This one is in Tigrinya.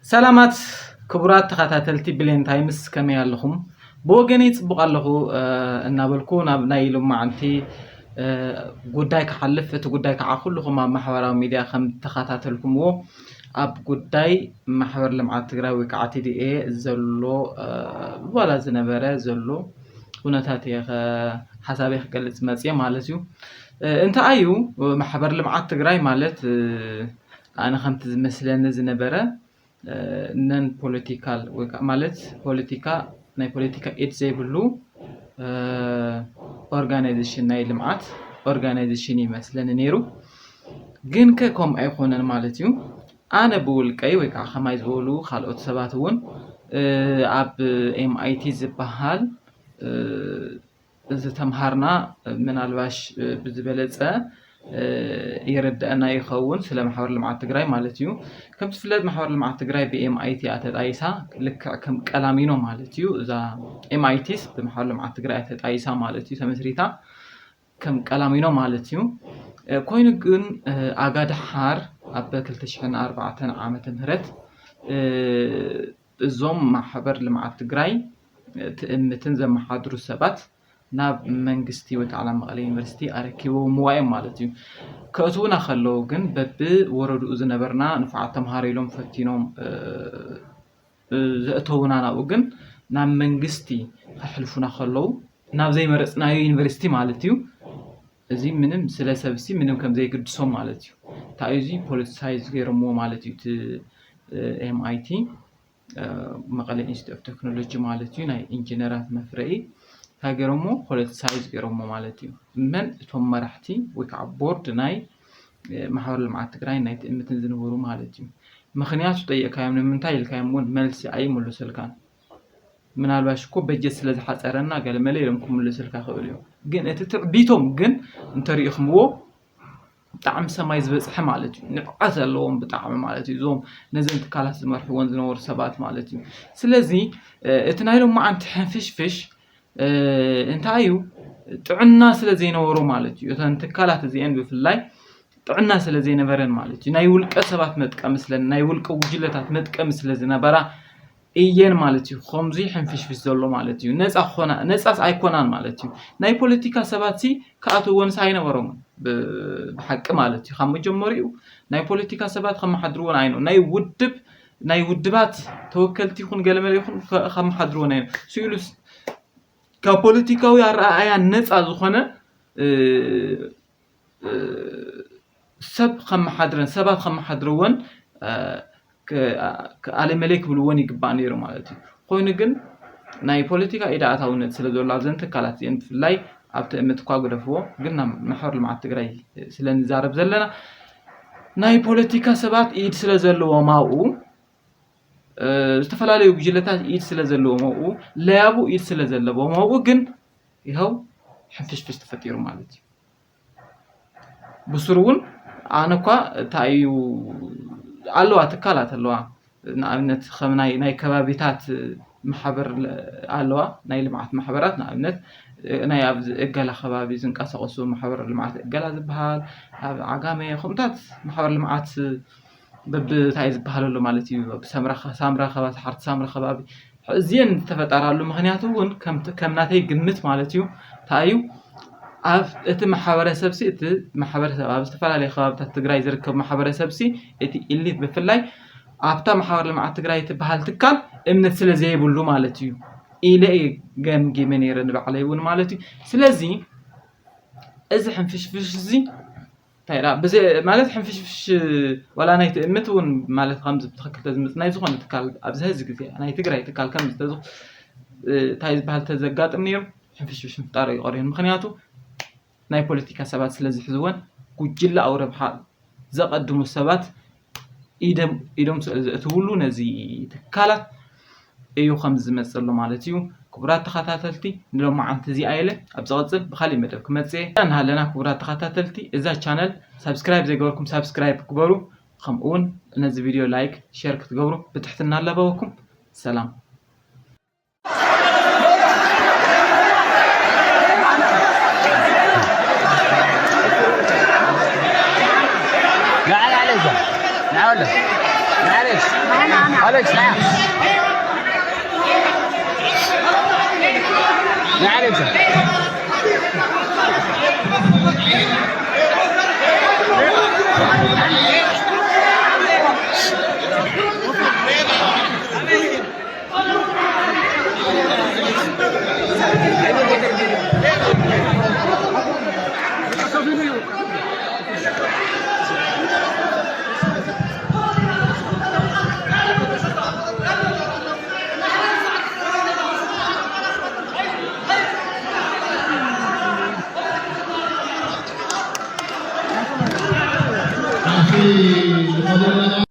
سلامات كبرات تخاتلتي بلين تايمس كما يالخم بوغني يصبق الله እናበልኩ ናብ ናይ ሎማዓንቲ ጉዳይ ከሐልፍ እቲ ጉዳይ ከዓኹልኩም ኣብ ማሕበራዊ ሚድያ ከም ተኸታተልኩምዎ ኣብ ጉዳይ ማሕበር ልምዓት ትግራይ ወይ ከዓ TDA ዘሎ ወላ ዝነበረ ዘሎ ሁነታት ሓሳብ ይገልጽ መጽየ ማለት እዩ እንታይ እዩ ማሕበር ልምዓት ትግራይ ማለት ኣነ ከምቲ ዝመስለኒ ዝነበረ ነን ፖለቲካል ወይ ማለት ፖለቲካ ናይ ፖለቲካ ኤድ ዘይብሉ ኦርጋናይዜሽን ናይ ልምዓት ኦርጋናይዜሽን ይመስለኒ ነይሩ ግን ከከም ኣይኮነን ማለት እዩ ኣነ ብውልቀይ ወይ ከዓ ከማይ ዝበሉ ካልኦት ሰባት እውን ኣብ MIT ዝበሃል ዝተምሃርና ምናልባሽ ብዝበለጸ يردنا يخون سلام محور المعاد تجري مالتيو كم تفلت محور المعاد تجري بMIT أتدايسا لك كم كلامينو مالتيو إذا MITs بمحور المعاد تجري أتدايسا مالتيو سمسريتا كم كلامينو مالتيو كوين جن أجاد حار أبكل تشحن 4 عامة مهرت زوم محور المعاد تجري تنزل محاضر السبت ناب منجستي وتعلم مغالي يونيفرسيتي أركيو مواعيد مالتيو كأتونا خلو جن بب ورد أذن برنا نفع تمهاري لهم فتينهم زأتونا ناوجن ناب منجستي حلفونا خلو ناب زي مرسنا يونيفرسيتي مالتيو زي منهم سلاسة بسي منهم كم زي كردسوم مالتيو تايزي بوليسايز غير مو مالتيو ت MIT مغالي إنستيتيوت أوف تكنولوجي مالتيو ناي إنجنيرات مفرعي هاجرمو خلت سايز جرمو مالتيو من ثم مرحتي وكع بورد ناي محور المعاد تجري ناي تأمتن زنورو مالتيو مخنياتو طيق كايم من تايل كايمون ملسي أي ملو سلكان من الباشكو بجس لذي حتى قال ملي لمكم ملو سلكا خوليو جن بيتهم جن انتريخ مو طعم سمايز بس حمالتي نبعث اللهم بطعم مالتي زوم نزلت كالات المرحوان زنور سبات مالتي سلازي اتنايلهم ما عند فش انت ايو طعنا سلازي نورو مالتي انت كالات زين بفلاي طعنا سلازي نبرن مالتي ناي ولق سبات مጥቀም ስለን ናይ ውልቀ ውጅለታት መጥቀም ስለዝነበራ እየን مالتي خمزي حنفش في ዘሎ مالتي ነፃ ኾና ነፃስ ኣይኮናን مالتي ናይ ፖለቲካ ሰባትሲ ካኣቶ ወንስ ኣይነበሮም بحق مالتي خم مجمريو ናይ ፖለቲካ ሰባት خم حድሩون ኣይኖ ናይ ውድባት ተወከልቲ ይኹን ገለመለ ይኹን خم حድሩون ኣይኖ ሲሉስ كpolitikaዊ ኣረኣያ ነፃ ዝኾነ ሰብ خم حድረን ሰባት خم حድሩون ከአለ መለክ ብልዎን ይግባእ ነይሩ ማለት እዩ ኮይኑ ግን ናይ ፖለቲካ ኢዳታውነት ስለዘሎ ዘንተ ካላት ያን ፍላይ ኣብተ እምትኳ ገደፍዎ ግን ማሕበር ልምዓት ትግራይ ስለንዛረብ ዘለና ናይ ፖለቲካ ሰባት ኢድ ስለዘለዎ ማኡ ዝተፈላለዩ ግጅለታት ኢድ ስለዘለዎ ማኡ ለያቡ ኢድ ስለዘለዎ ማኡ ግን ይኸው ሕንፍሽፍሽ ተፈጢሩ ማለት እዩ ብስሩውን ኣነኳ ታዩ አለዋ ተካላት አለዋ ናብነት ኸምናይ ናይ ከባቢታት ማሕበር አለዋ ናይ ልምዓት ማሕበራት ናብነት ናይ ኣብ እገላ ከባቢ ዝንቀሳቀሱ ማሕበር ልምዓት እገላ ዝበሃል ኣብ ዓጋመ ኹምታት ማሕበር ልምዓት በብታይ ዝበሃለሉ ማለት እዩ ሳምራ ከባቢ ሓርት ሳምራ ከባቢ እዚን ተፈጠራሉ ምክንያቱ እውን ከምናተይ ግምት ማለት እዩ ታዩ ኣብ እቲ ማሕበረሰብ ሲ እቲ ማሕበረሰብ ኣብ ዝተፈላለዩ ከባቢታት ትግራይ ዝርከብ ማሕበረሰብ ሲ እቲ ኢሊት ብፍላይ ኣብታ ማሕበር ልምዓት ትግራይ ትበሃል ትካል እምነት ስለዘይብሉ ማለት እዩ ኢለ ገምጊመ ነይረ ንባዕለይ እውን ማለት እዩ ስለዚ እዚ ሕንፍሽፍሽ እዚ ታይራ በዚ ማለት ሕንፍሽፍሽ ወላ ናይ እምነት እውን ማለት ከምዝ ብትክክል ዝምጽ ናይ ዝኾነ ትካል ኣብ ዝህዝ ግዜ ናይ ትግራይ ትካል ከም ዝተዙ ታይ ዝበሃል ተዘጋጥም ነይሩ ሕንፍሽፍሽ ምፍጣር ይቆርየን ምክንያቱ ናይ ፖለቲካ ሰባት ስለዚህ ሕዝወን ጉጅላ ኣው ረብሓ ዘቀድሙ ሰባት ኢዶም ስለዝእትውሉ ነዚ ትካላት እዩ ከም ዝመጽሉ ማለት እዩ ክቡራት ተኸታተልቲ ንሎማዓንቲ እዚ ኣይለ ኣብ ዝቐጽል ብኻሊ መደብ ክመጽእ እናሃለና ክቡራት ተኸታተልቲ እዛ ቻነል ሰብስክራይብ ዘይገበርኩም ሰብስክራይብ ክግበሩ ከምኡውን ነዚ ቪድዮ ላይክ ሼር ክትገብሩ ብትሕትና ኣለበወኩም ሰላም تعال معلش معلش معلش Masih